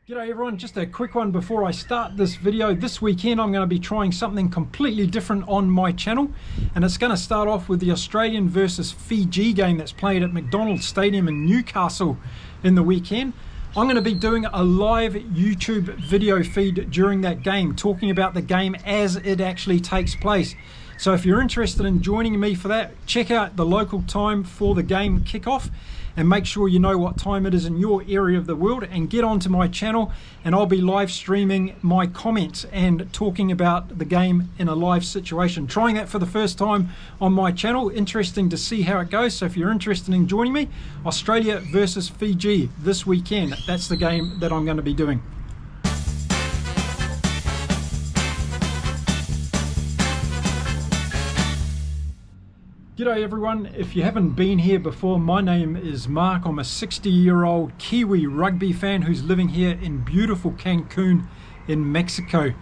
G'day everyone, just a quick one before I start this video. This weekend I'm going to be trying something completely different on my channel, and it's going to start off with the Australian versus Fiji game that's played at McDonald's Stadium in Newcastle in the weekend. I'm going to be doing a live YouTube video feed during that game, talking about the game as it actually takes place. So if you're interested in joining me for that, check out the local time for the game kickoff and make sure you know what time it is in your area of the world, and get onto my channel and I'll be live streaming my comments and talking about the game in a live situation. Trying that for the first time on my channel. Interesting to see how it goes. So if you're interested in joining me, Australia versus Fiji this weekend, that's the game that I'm going to be doing. G'day everyone, if you haven't been here before, my name is Mark. I'm a 60-year-old Kiwi rugby fan who's living here in beautiful Cancun in Mexico.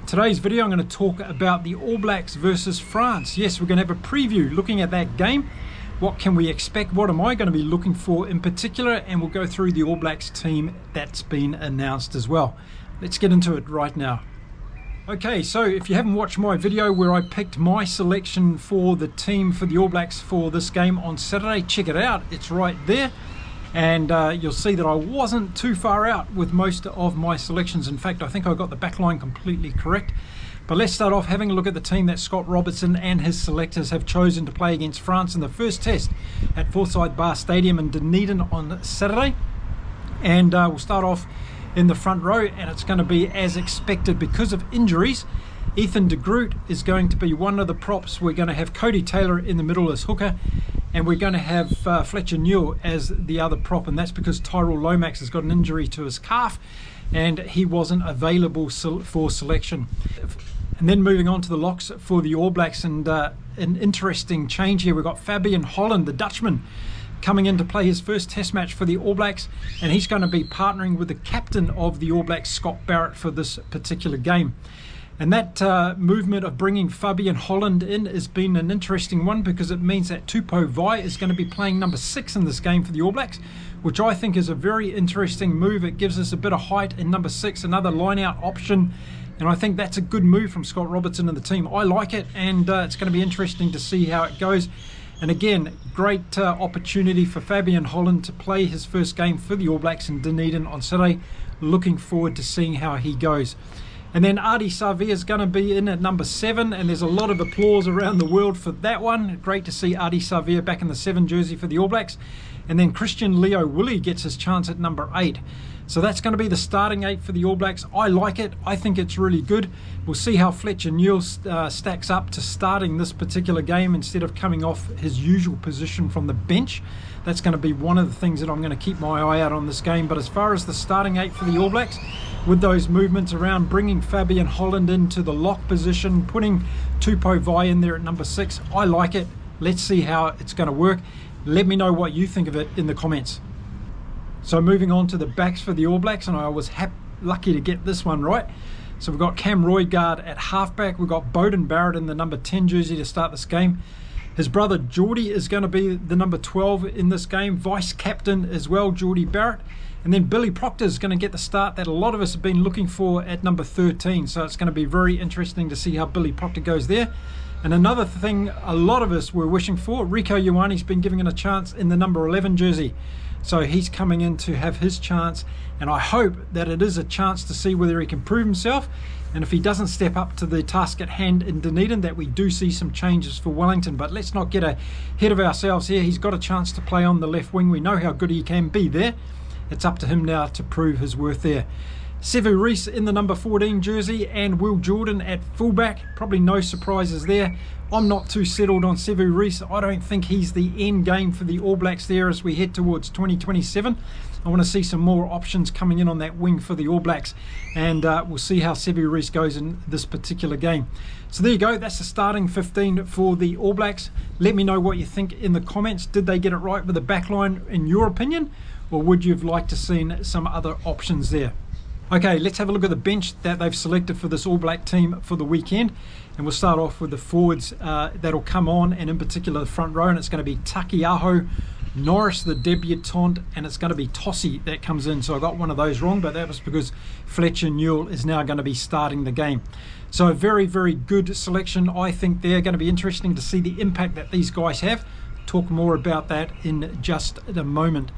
Today's video I'm going to talk about the All Blacks versus France. Yes, we're going to have a preview looking at that game. What can we expect? What am I going to be looking for in particular? And we'll go through the All Blacks team that's been announced as well. Let's get into it right now. Okay, so if you haven't watched my video where I picked my selection for the team for the All Blacks for this game on Saturday, check it out. It's right there. And you'll see that I wasn't too far out with most of my selections. In fact, I think I got the backline completely correct. But let's start off having a look at the team that Scott Robertson and his selectors have chosen to play against France in the first test at Forsyth Bar Stadium in Dunedin on Saturday. And we'll start off in the front row, and it's going to be as expected because of injuries. Ethan de Groot is going to be one of the props. We're going to have Cody Taylor in the middle as hooker, and we're going to have Fletcher Newell as the other prop, and that's because Tyrell Lomax has got an injury to his calf and he wasn't available for selection. And then moving on to the locks for the All Blacks, and an interesting change here. We've got Fabian Holland, the Dutchman, coming in to play his first test match for the All Blacks, and he's going to be partnering with the captain of the All Blacks, Scott Barrett, for this particular game. And that movement of bringing Fabian Holland in has been an interesting one, because it means that Tupou Vai is going to be playing number 6 in this game for the All Blacks, which I think is a very interesting move. It gives us a bit of height in number 6, another line-out option, and I think that's a good move from Scott Robertson and the team. I like it, and it's going to be interesting to see how it goes. And again, great opportunity for Fabian Holland to play his first game for the All Blacks in Dunedin on Saturday. Looking forward to seeing how he goes. And then Ardie Savea is going to be in at number 7, and there's a lot of applause around the world for that one. Great to see Ardie Savea back in the 7 jersey for the All Blacks. And then Christian Leo Willie gets his chance at number 8. So that's going to be the starting 8 for the All Blacks. I like it. I think it's really good. We'll see how Fletcher Newell stacks up to starting this particular game instead of coming off his usual position from the bench. That's going to be one of the things that I'm going to keep my eye out on this game. But as far as the starting 8 for the All Blacks, with those movements around, bringing Fabian Holland into the lock position, putting Tupou Vai in there at number 6, I like it. Let's see how it's going to work. Let me know what you think of it in the comments. So moving on to the backs for the All Blacks, and I was lucky to get this one right. So we've got Cam Roygaard at halfback. We've got Beauden Barrett in the number 10 jersey to start this game. His brother Geordie is going to be the number 12 in this game, vice captain as well, Geordie Barrett. And then Billy Proctor is going to get the start that a lot of us have been looking for at number 13. So it's going to be very interesting to see how Billy Proctor goes there. And another thing a lot of us were wishing for, Rieko Ioane's been given a chance in the number 11 jersey. So he's coming in to have his chance, and I hope that it is a chance to see whether he can prove himself, and if he doesn't step up to the task at hand in Dunedin, that we do see some changes for Wellington. But let's not get ahead of ourselves here. He's got a chance to play on the left wing. We know how good he can be there. It's up to him now to prove his worth there. Sevu Reece in the number 14 jersey, and Will Jordan at fullback. Probably no surprises there. I'm not too settled on Sevu Reece. I don't think he's the end game for the All Blacks there as we head towards 2027. I want to see some more options coming in on that wing for the All Blacks, and we'll see how Sevu Reece goes in this particular game. So there you go. That's the starting 15 for the All Blacks. Let me know what you think in the comments. Did they get it right with the backline in your opinion, or would you have liked to seen some other options there? Okay, let's have a look at the bench that they've selected for this All Black team for the weekend. And we'll start off with the forwards that'll come on, and in particular the front row, and it's going to be Takiaho, Norris, the debutant, and it's going to be Tossie that comes in. So I got one of those wrong, but that was because Fletcher Newell is now going to be starting the game. So a very, very good selection. I think they're going to be interesting to see the impact that these guys have. Talk more about that in just a moment.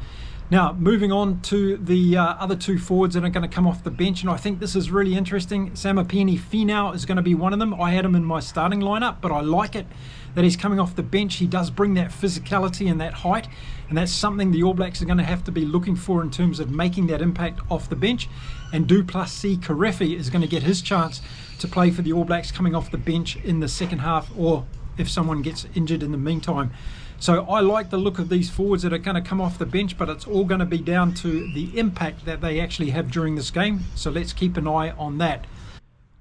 Now, moving on to the other two forwards that are going to come off the bench, and I think this is really interesting. Samapeni Finau is going to be one of them. I had him in my starting lineup, but I like it that he's coming off the bench. He does bring that physicality and that height, and that's something the All Blacks are going to have to be looking for in terms of making that impact off the bench. And Duplessis Karefi is going to get his chance to play for the All Blacks coming off the bench in the second half, or if someone gets injured in the meantime. So I like the look of these forwards that are going to come off the bench, but it's all going to be down to the impact that they actually have during this game. So let's keep an eye on that.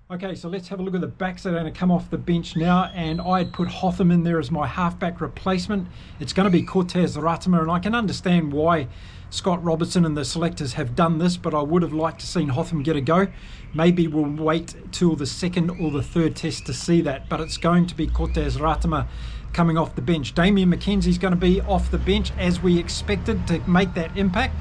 Okay, so let's have a look at the backs that are going to come off the bench now, and I had put Hotham in there as my halfback replacement. It's going to be Cortez Ratama, and I can understand why Scott Robertson and the selectors have done this, but I would have liked to seen Hotham get a go. Maybe we'll wait till the second or the third test to see that, but it's going to be Cortez Ratama coming off the bench. Damian McKenzie's going to be off the bench as we expected to make that impact.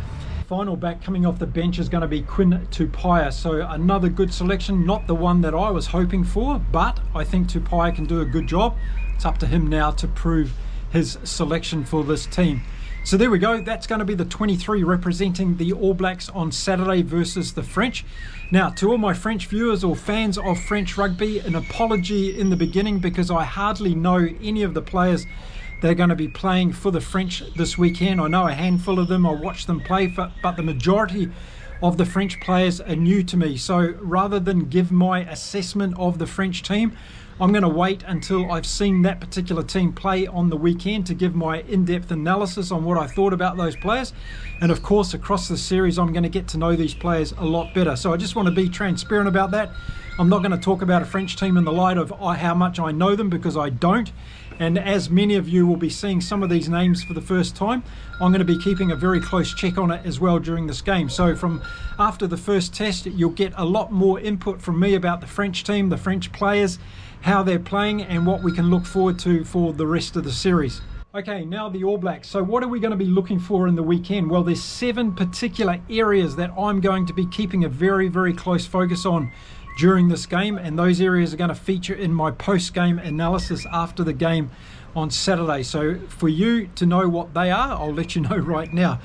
Final back coming off the bench is going to be Quinn Tupaia. So another good selection, not the one that I was hoping for, but I think Tupaia can do a good job. It's up to him now to prove his selection for this team. So there we go. That's going to be the 23 representing the All Blacks on Saturday versus the French. Now, to all my French viewers or fans of French rugby, an apology in the beginning because I hardly know any of the players that are going to be playing for the French this weekend. I know a handful of them. I watch them play, but the majority of the French players are new to me. So rather than give my assessment of the French team, I'm going to wait until I've seen that particular team play on the weekend to give my in-depth analysis on what I thought about those players. And of course, across the series, I'm going to get to know these players a lot better. So I just want to be transparent about that. I'm not going to talk about a French team in the light of how much I know them, because I don't. And as many of you will be seeing some of these names for the first time, I'm going to be keeping a very close check on it as well during this game. So from after the first test, you'll get a lot more input from me about the French team, the French players, how they're playing, and what we can look forward to for the rest of the series. Okay, now the All Blacks. So what are we going to be looking for in the weekend? Well, there's 7 particular areas that I'm going to be keeping a very, very close focus on during this game, and those areas are going to feature in my post-game analysis after the game on Saturday. So for you to know what they are, I'll let you know right now.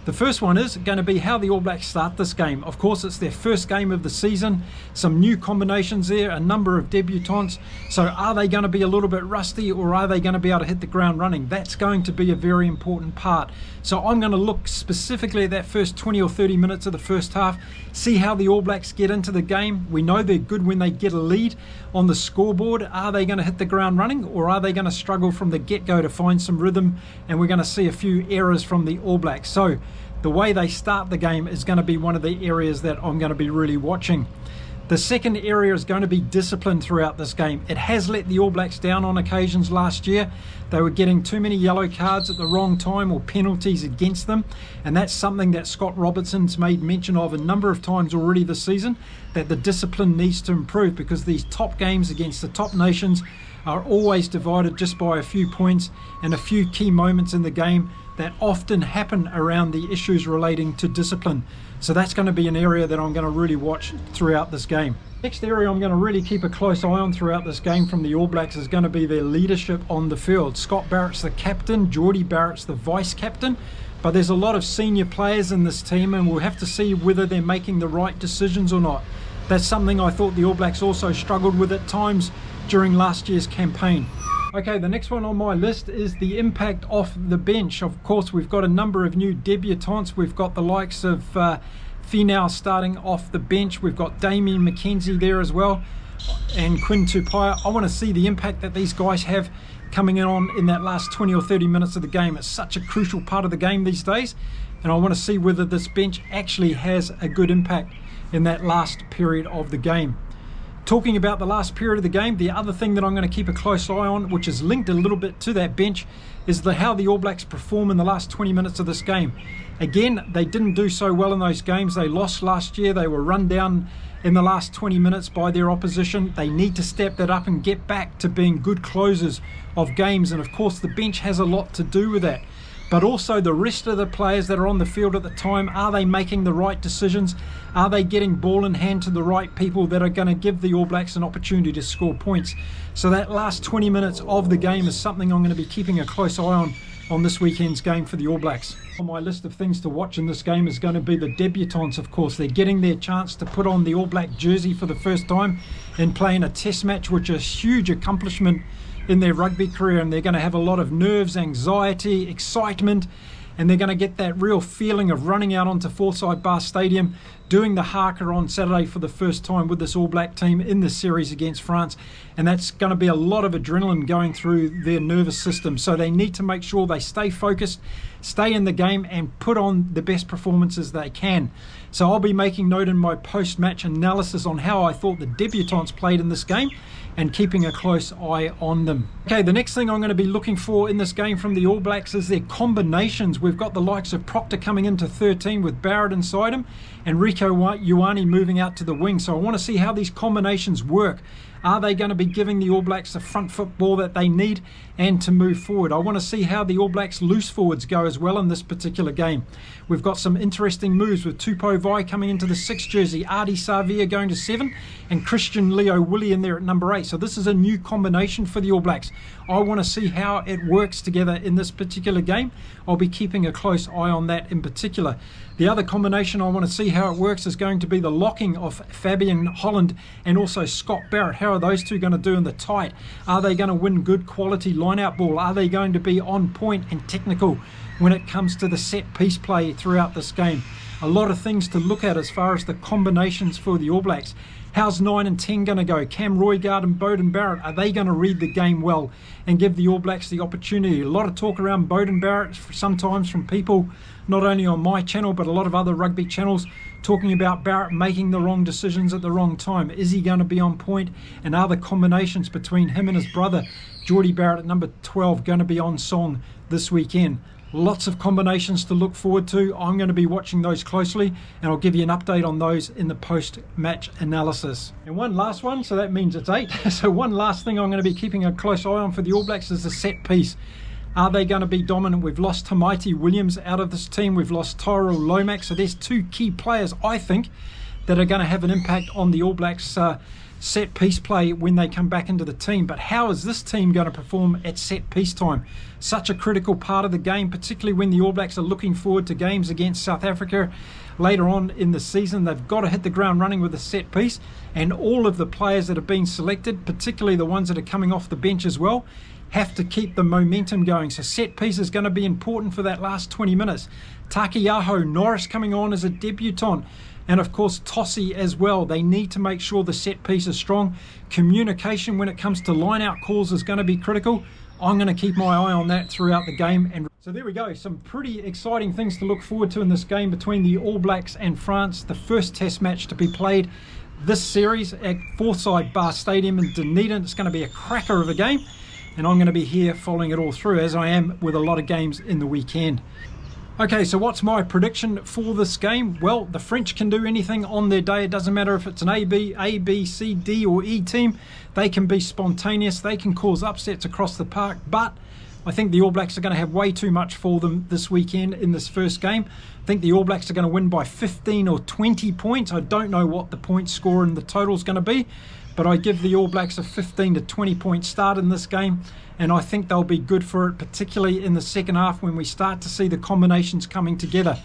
The first one is going to be how the All Blacks start this game. Of course, it's their first game of the season. Some new combinations there, a number of debutants. So are they going to be a little bit rusty, or are they going to be able to hit the ground running? That's going to be a very important part. So I'm going to look specifically at that first 20 or 30 minutes of the first half, see how the All Blacks get into the game. We know they're good when they get a lead on the scoreboard. Are they going to hit the ground running, or are they going to struggle from the get-go to find some rhythm? And we're going to see a few errors from the All Blacks. So the way they start the game is going to be one of the areas that I'm going to be really watching. The second area is going to be discipline throughout this game. It has let the All Blacks down on occasions last year. They were getting too many yellow cards at the wrong time, or penalties against them, and that's something that Scott Robertson's made mention of a number of times already this season, that the discipline needs to improve, because these top games against the top nations are always divided just by a few points and a few key moments in the game that often happen around the issues relating to discipline. So that's going to be an area that I'm going to really watch throughout this game. Next area I'm going to really keep a close eye on throughout this game from the All Blacks is going to be their leadership on the field. Scott Barrett's the captain, Geordie Barrett's the vice captain, but there's a lot of senior players in this team, and we'll have to see whether they're making the right decisions or not. That's something I thought the All Blacks also struggled with at times during last year's campaign. Okay, the next one on my list is the impact off the bench. Of course, we've got a number of new debutants. We've got the likes of Finau starting off the bench. We've got Damian McKenzie there as well, and Quinn Tupaia. I want to see the impact that these guys have coming in that last 20 or 30 minutes of the game. It's such a crucial part of the game these days, and I want to see whether this bench actually has a good impact in that last period of the game. Talking about the last period of the game, the other thing that I'm going to keep a close eye on, which is linked a little bit to that bench, is how the All Blacks perform in the last 20 minutes of this game. Again, they didn't do so well in those games. They lost last year. They were run down in the last 20 minutes by their opposition. They need to step that up and get back to being good closers of games. And of course, the bench has a lot to do with that. but also the rest of the players that are on the field at the time. Are they making the right decisions? Are they getting ball in hand to the right people that are going to give the All Blacks an opportunity to score points? So that last 20 minutes of the game is something I'm going to be keeping a close eye on this weekend's game for the All Blacks. On my list of things to watch in this game is going to be the debutants, of course. They're getting their chance to put on the All Black jersey for the first time and playing a test match, which is a huge accomplishment in their rugby career, and they're going to have a lot of nerves, anxiety, excitement, and they're going to get that real feeling of running out onto Forsyth Bar Stadium, doing the haka on Saturday for the first time with this All Black team in the series against France, and that's going to be a lot of adrenaline going through their nervous system. So they need to make sure they stay focused, stay in the game, and put on the best performances they can. So I'll be making note in my post-match analysis on how I thought the debutants played in this game and keeping a close eye on them. Okay, the next thing I'm going to be looking for in this game from the All Blacks is their combinations. We've got the likes of Proctor coming into 13 with Barrett inside him and Rieko Ioane moving out to the wing. So I want to see how these combinations work. Are they going to be giving the All Blacks the front football that they need and to move forward? I want to see how the All Blacks loose forwards go as well in this particular game. We've got some interesting moves with Tupou Vai coming into the 6 jersey, Ardie Savea going to 7, and Christian Leo Willie in there at number 8. So this is a new combination for the All Blacks. I want to see how it works together in this particular game. I'll be keeping a close eye on that in particular. The other combination I want to see how it works is going to be the locking of Fabian Holland and also Scott Barrett. How are those two going to do in the tight? Are they going to win good quality line-out ball? Are they going to be on point and technical when it comes to the set piece play throughout this game? A lot of things to look at as far as the combinations for the All Blacks. How's 9 and 10 going to go? Cam Roigard and Beauden Barrett, are they going to read the game well and give the All Blacks the opportunity? A lot of talk around Beauden Barrett sometimes from people not only on my channel but a lot of other rugby channels talking about Barrett making the wrong decisions at the wrong time. Is he going to be on point? And are the combinations between him and his brother Geordie Barrett at number 12 going to be on song this weekend? Lots of combinations to look forward to. I'm going to be watching those closely and I'll give you an update on those in the post-match analysis. And one last one, so that means it's 8. So one last thing I'm going to be keeping a close eye on for the All Blacks is the set piece. Are they going to be dominant? We've lost Tamaiti Williams out of this team. We've lost Tyrell Lomax. So there's 2 key players, I think, that are going to have an impact on the All Blacks set piece play when they come back into the team. But how is this team going to perform at set piece time? Such a critical part of the game, particularly when the All Blacks are looking forward to games against South Africa later on in the season. They've got to hit the ground running with a set piece, and all of the players that have been selected, particularly the ones that are coming off the bench as well, have to keep the momentum going. So set piece is going to be important for that last 20 minutes. Takiaho Norris coming on as a debutant, and of course Tossie as well. They need to make sure the set piece is strong. Communication when it comes to line out calls is going to be critical. I'm going to keep my eye on that throughout the game. And so there we go, some pretty exciting things to look forward to in this game between the All Blacks and France, the first test match to be played this series at Forsyth Bar Stadium in Dunedin. It's going to be a cracker of a game, and I'm going to be here following it all through, as I am with a lot of games in the weekend. Okay, so what's my prediction for this game? Well, the French can do anything on their day. It doesn't matter if it's an A, B, C, D or E team. They can be spontaneous. They can cause upsets across the park. But I think the All Blacks are going to have way too much for them this weekend in this first game. I think the All Blacks are going to win by 15 or 20 points. I don't know what the point score and the total is going to be, but I give the All Blacks a 15 to 20 point start in this game, and I think they'll be good for it, particularly in the second half when we start to see the combinations coming together.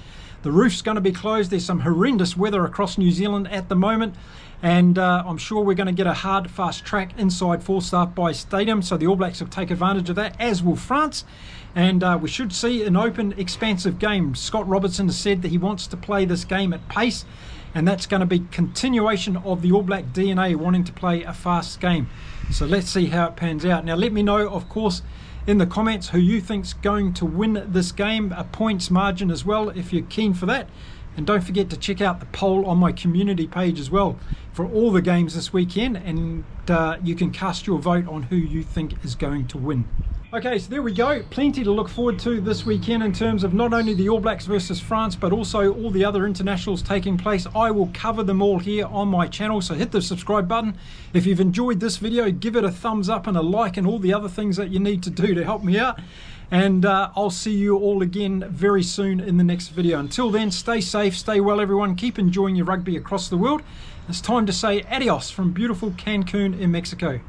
The roof's going to be closed. There's some horrendous weather across New Zealand at the moment, and I'm sure we're going to get a hard, fast track inside Forsyth Bar Stadium, so the All Blacks will take advantage of that, as will France, and we should see an open, expansive game. Scott Robertson has said that he wants to play this game at pace, and that's going to be continuation of the All Black DNA, wanting to play a fast game. So let's see how it pans out. Now let me know, of course, in the comments who you think's going to win this game, a points margin as well, if you're keen for that. And don't forget to check out the poll on my community page as well for all the games this weekend, and you can cast your vote on who you think is going to win. Okay, so there we go. Plenty to look forward to this weekend in terms of not only the All Blacks versus France, but also all the other internationals taking place. I will cover them all here on my channel, so hit the subscribe button. If you've enjoyed this video, give it a thumbs up and a like and all the other things that you need to do to help me out. And I'll see you all again very soon in the next video. Until then, stay safe, stay well everyone, keep enjoying your rugby across the world. It's time to say adios from beautiful Cancun in Mexico.